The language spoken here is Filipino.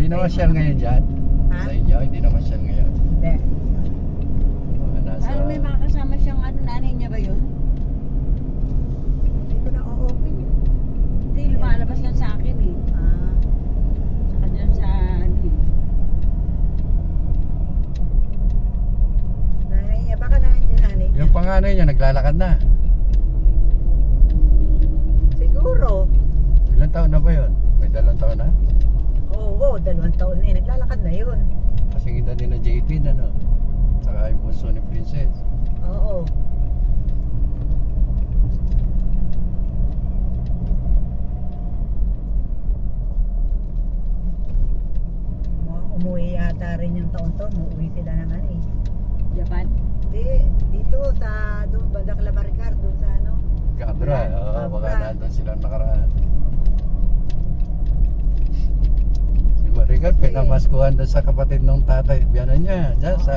naman siya ngayon dyan. Ha? Sa inyo, hindi naman siya ngayon. Hindi. Mga nasa... Pero may mga kasama siyang ano, nanay niya ba yun? Hindi ko na o-open yun. Hindi, lumalabas yan sa akin eh. Ah. Saka dyan sa ano eh. Nanay niya, baka nandiyan nanay niya. Yung panganay niya, naglalakad na. Siguro. Ilang taon na ba yun? May 2 taon na? Oo, 2 taon na eh. Naglalakad na yun. Kasing edad din na JP na, no? Saka yung bunso ni Princess. Oo. Umuwi yata rin yung taon to. Umuwi sila ng ano eh. Japan? Hindi, dito sa doon Bandang Lamaricar, doon sa ano. Cabra, oo, baka Cabra. nandun silang nakaraan. Si Maricar, pinamaskuhan doon sa kapatid ng tatay. Biyanan niya, dyan sa